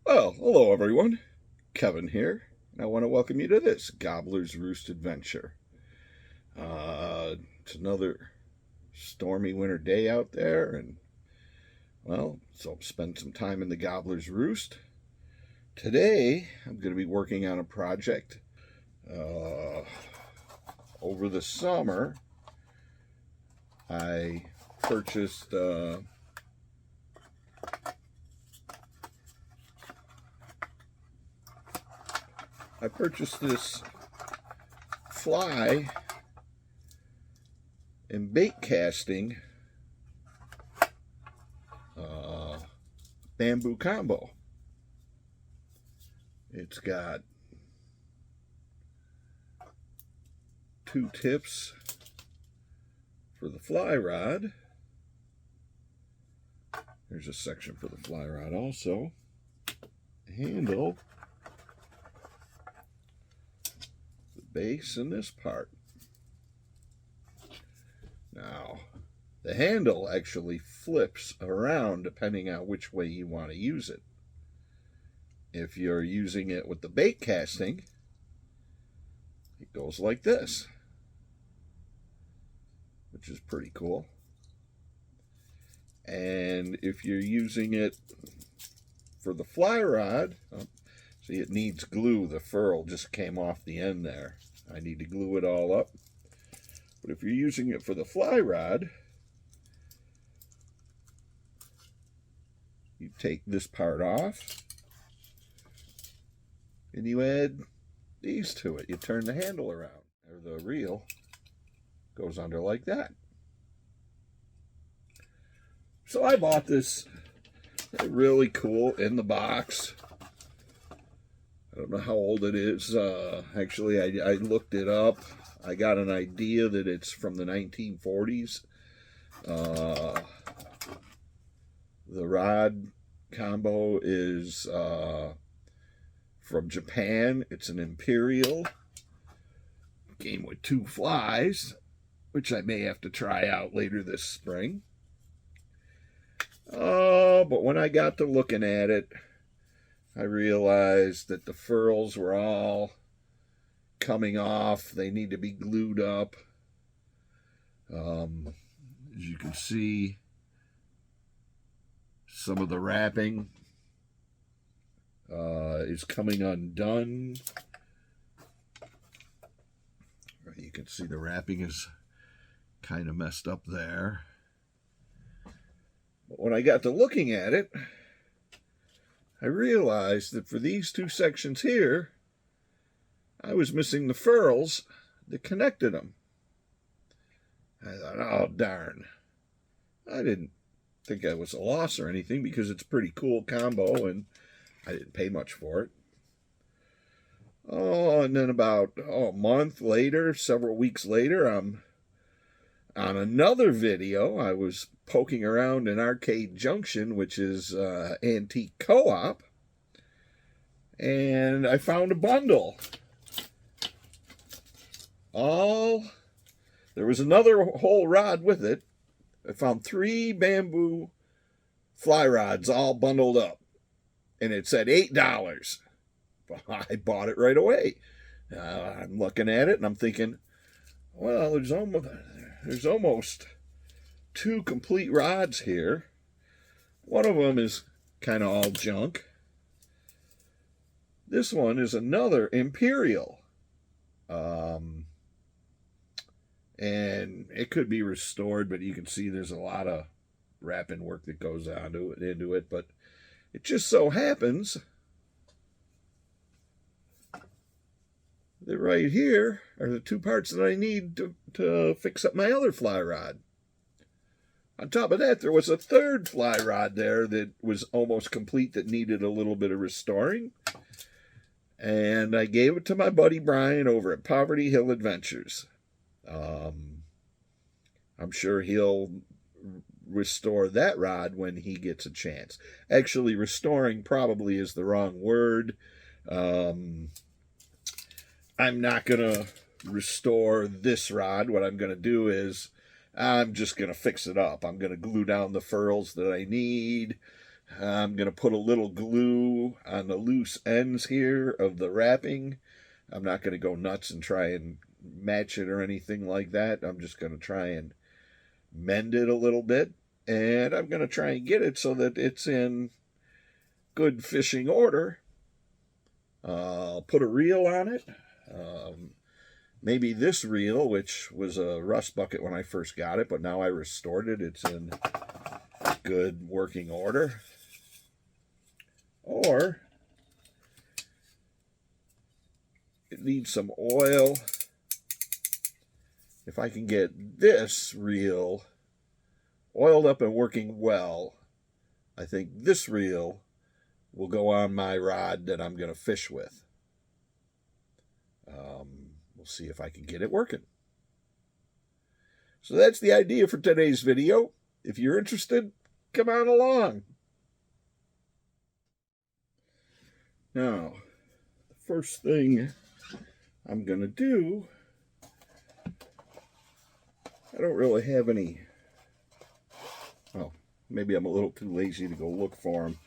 Well, hello everyone. Kevin here, and I want to welcome you to this Gobbler's Roost adventure. It's another stormy winter day out there, and so I'll spend some time in the Gobbler's Roost. Today, I'm going to be working on a project. Over the summer, I purchased this fly and bait casting bamboo combo. It's got 2 tips for the fly rod. There's a section for the fly rod also. Handle, the base, and this part. Now, the handle actually flips around depending on which way you want to use it. If you're using it with the bait casting, it goes like this, which is pretty cool. And if you're using it for the fly rod, see, it needs glue. The ferrule just came off the end there. I need to glue it all up. But if you're using it for the fly rod, you take this part off and you add these to it. You turn the handle around, or the reel goes under like that. So I bought this really cool in the box. I don't know how old it is. Actually, I looked it up. I got an idea that it's from the 1940s. The rod combo is from Japan. It's an Imperial. Came with 2 flies, which I may have to try out later this spring. But when I got to looking at it, I realized that the furls were all coming off. They need to be glued up. As you can see, some of the wrapping is coming undone. You can see the wrapping is kind of messed up there. But when I got to looking at it, I realized that for these 2 sections here, I was missing the furls that connected them. I thought, oh, darn. I didn't think I was a loss or anything because it's a pretty cool combo and I didn't pay much for it. And then about a month later, several weeks later, I'm on another video. I was poking around in Arcade Junction, which is Antique Co-op, and I found a bundle. There was another whole rod with it. I found 3 bamboo fly rods all bundled up, and it said $8. I bought it right away. I'm looking at it and I'm thinking, well, there's almost 2 complete rods here. One of them is kind of all junk. This one is another Imperial. And it could be restored, but you can see there's a lot of wrapping work that goes into it. But it just so happens that right here are the 2 parts that I need to fix up my other fly rod. On top of that, there was a 3rd fly rod there that was almost complete that needed a little bit of restoring. And I gave it to my buddy Brian over at Poverty Hill Adventures. I'm sure he'll restore that rod when he gets a chance. Actually, restoring probably is the wrong word. I'm not going to restore this rod. What I'm going to do is I'm just going to fix it up. I'm going to glue down the furls that I need. I'm going to put a little glue on the loose ends here of the wrapping. I'm not going to go nuts and try and match it or anything like that. I'm just going to try and mend it a little bit. And I'm going to try and get it so that it's in good fishing order. I'll put a reel on it. Maybe this reel, which was a rust bucket when I first got it, but now I restored it. It's in good working order. Or it needs some oil. If I can get this reel oiled up and working well, I think this reel will go on my rod that I'm going to fish with. We'll see if I can get it working. So that's the idea for today's video. If you're interested, come on along. Now, the first thing I'm going to do, I don't really have any, well, maybe I'm a little too lazy to go look for them,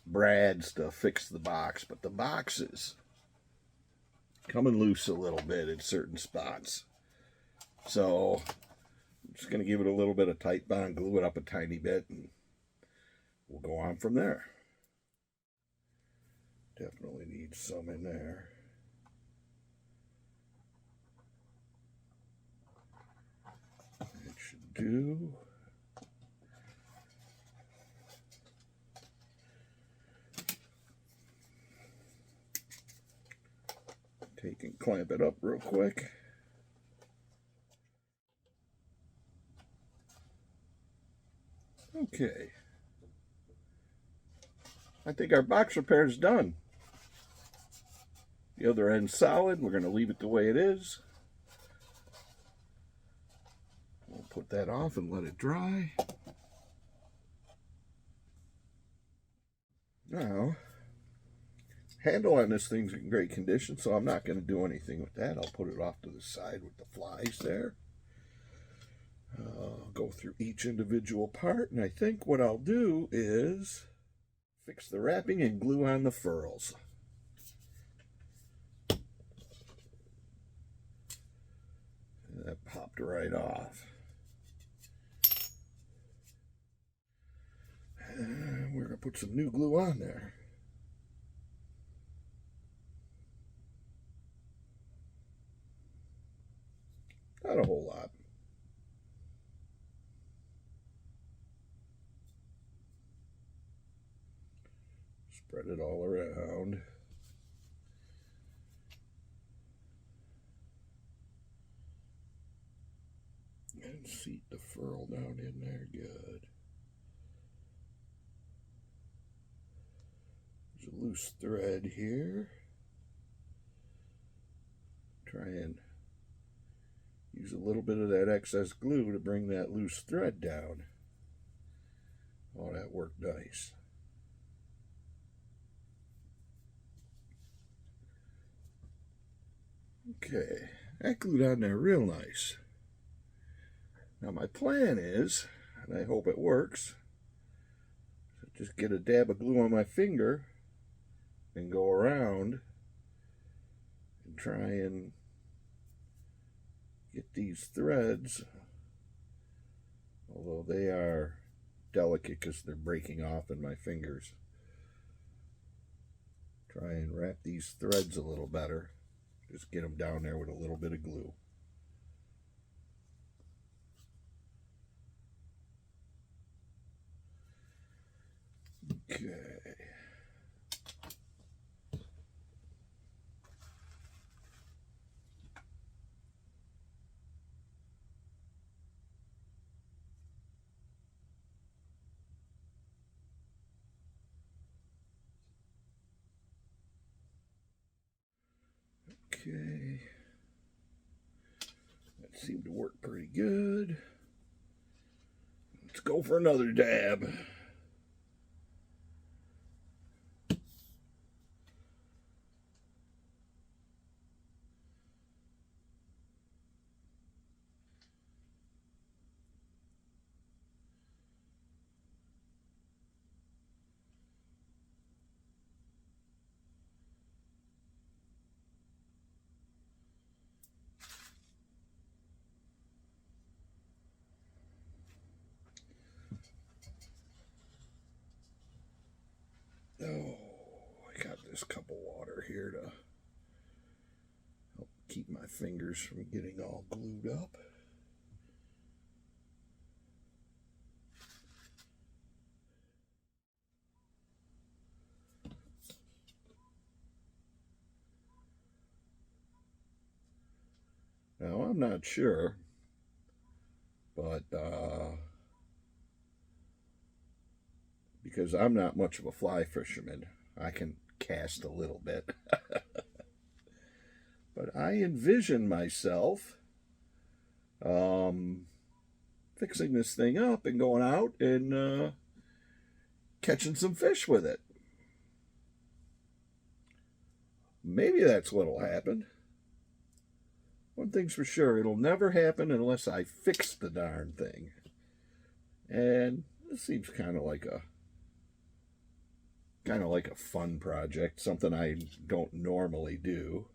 brads to fix the box, but the box is coming loose a little bit in certain spots. So I'm just going to give it a little bit of tight bond, glue it up a tiny bit, and we'll go on from there. Definitely needs some in there. It should do. Take and clamp it up real quick. Okay. I think our box repair is done. The other end's solid. We're going to leave it the way it is. We'll put that off and let it dry. Now, handle on this thing's in great condition, so I'm not going to do anything with that. I'll put it off to the side with the flies there. Go through each individual part, and I think what I'll do is fix the wrapping and glue on the furls. And that popped right off. And we're going to put some new glue on there. Not a whole lot. Spread it all around. And seat the furl down in there good. There's a loose thread here. Try and use a little bit of that excess glue to bring that loose thread down. Oh, that worked nice. Okay, that glued on there real nice. Now my plan is, and I hope it works, just get a dab of glue on my finger and go around and try and get these threads, although they are delicate because they're breaking off in my fingers. Try and wrap these threads a little better. Just get them down there with a little bit of glue. Okay. Okay. That seemed to work pretty good. Let's go for another dab. this cup of water here to help keep my fingers from getting all glued up. Now, I'm not sure, but because I'm not much of a fly fisherman, I can cast a little bit. But I envision myself fixing this thing up and going out and catching some fish with it. Maybe that's what'll happen. One thing's for sure, it'll never happen unless I fix the darn thing. And this seems kind of like a fun project, something I don't normally do.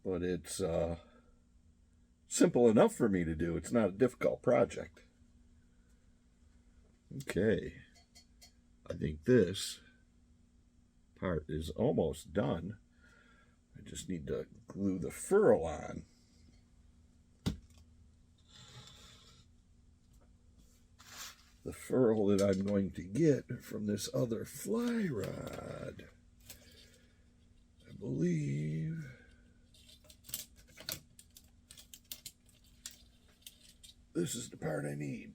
But it's simple enough for me to do. It's not a difficult project. Okay. I think this part is almost done. I just need to glue the ferrule on. The ferrule that I'm going to get from this other fly rod. I believe this is the part I need.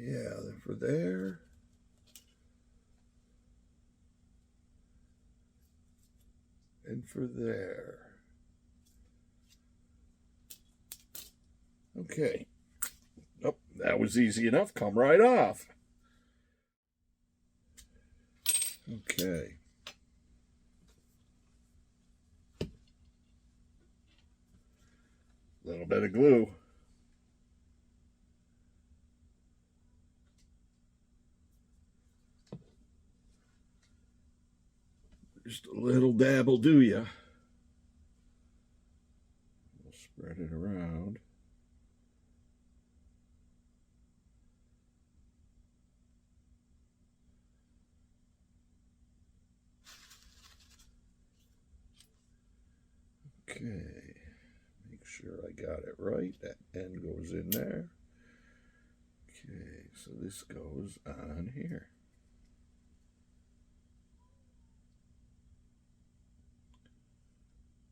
Yeah, for there. And for there. Okay. Oh, that was easy enough. Come right off. Okay. A little bit of glue. Just a little dab will do ya. We'll spread it around. Okay, make sure I got it right. That end goes in there. Okay, so this goes on here.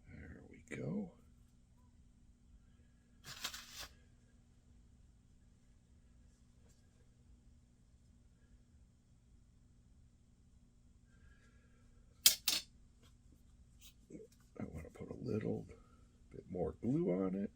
There we go. I want to put a little bit more glue on it.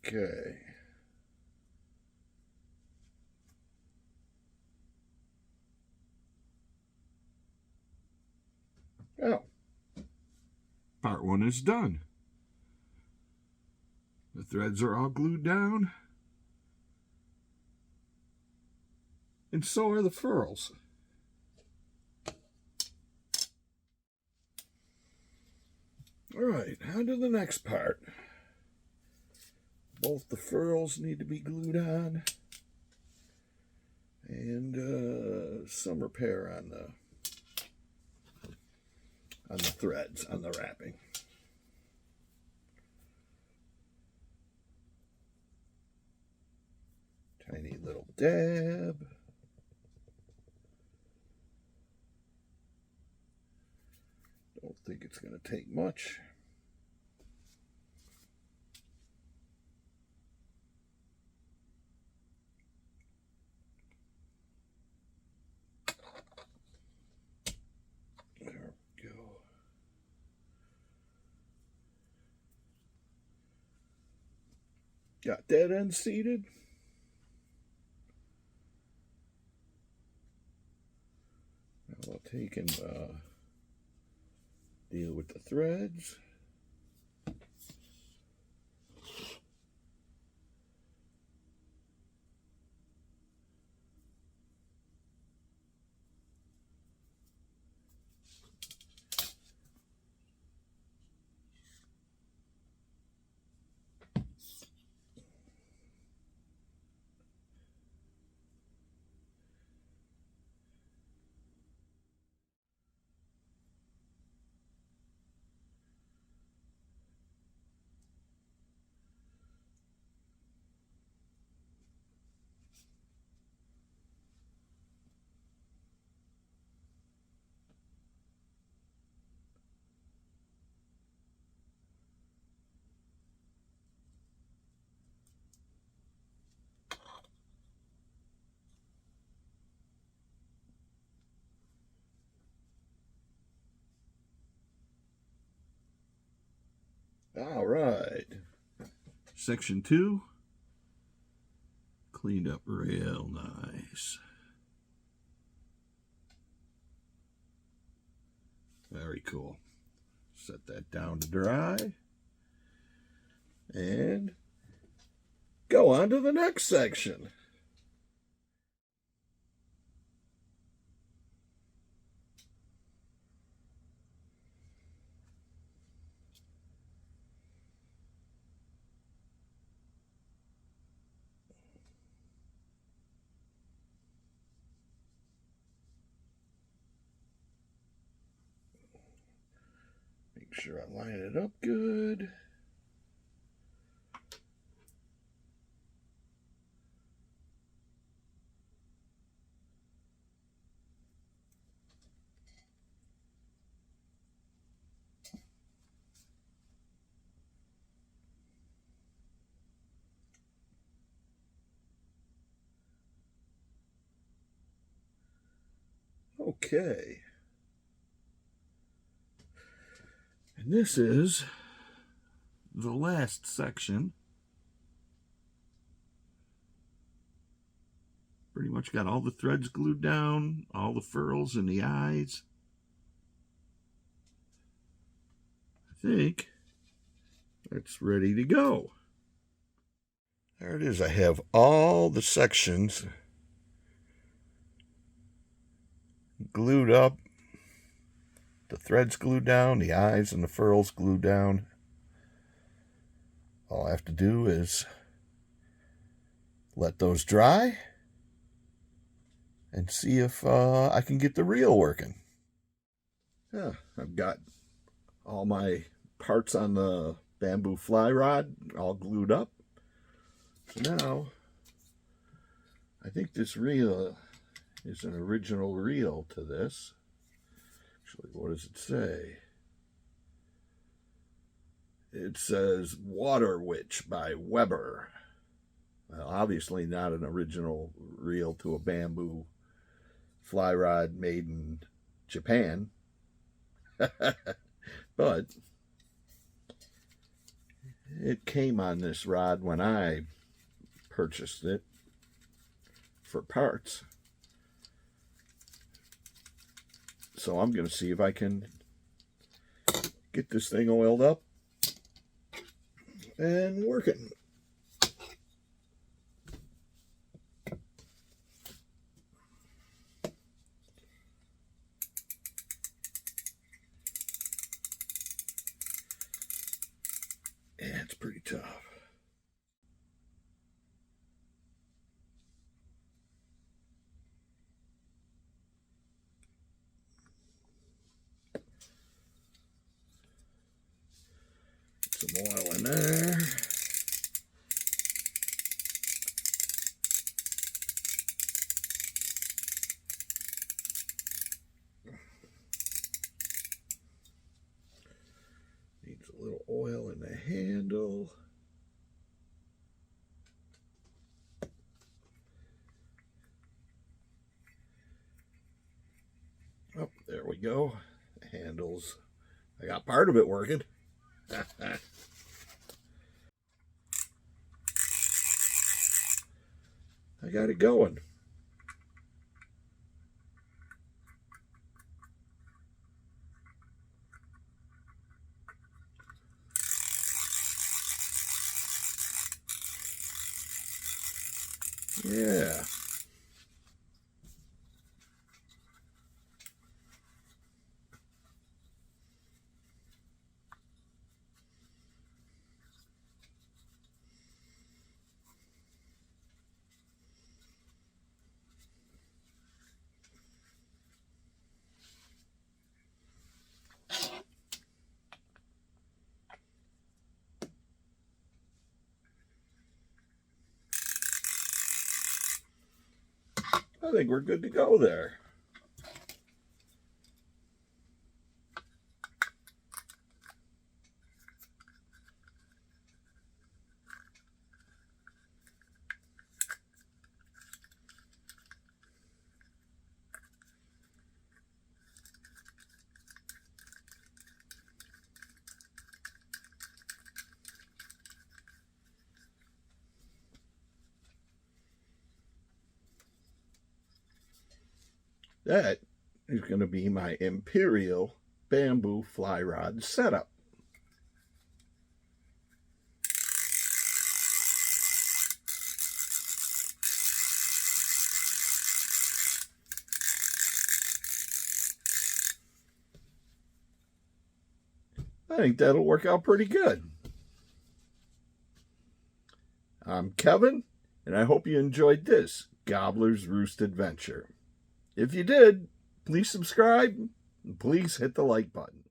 Okay. Oh, part one is done. The threads are all glued down, and so are the furls. All right, on to the next part. Both the furls need to be glued on, and some repair on the threads, on the wrapping. Tiny little dab. Don't think it's going to take much. There we go. Got that end seated. Now I'll take and deal with the threads. All right. Section 2. Cleaned up real nice. Very cool. Set that down to dry. And go on to the next section. Make sure I line it up good. Okay. And this is the last section. Pretty much got all the threads glued down, all the furls in the eyes. I think it's ready to go. There it is. I have all the sections glued up. The threads glued down, the eyes and the furls glued down. All I have to do is let those dry and see if I can get the reel working. Yeah, I've got all my parts on the bamboo fly rod all glued up. So now, I think this reel is an original reel to this. Actually, what does it say? It says Water Witch by Weber. Well, obviously not an original reel to a bamboo fly rod made in Japan. But it came on this rod when I purchased it for parts. So I'm going to see if I can get this thing oiled up and working. Yeah, it's pretty tough. Some oil in there. Needs a little oil in the handle. Oh, there we go. The handles. I got part of it working. I got it going. Yeah. I think we're good to go there. That is going to be my Imperial bamboo fly rod setup. I think that'll work out pretty good. I'm Kevin, and I hope you enjoyed this Gobbler's Roost adventure. If you did, please subscribe and please hit the like button.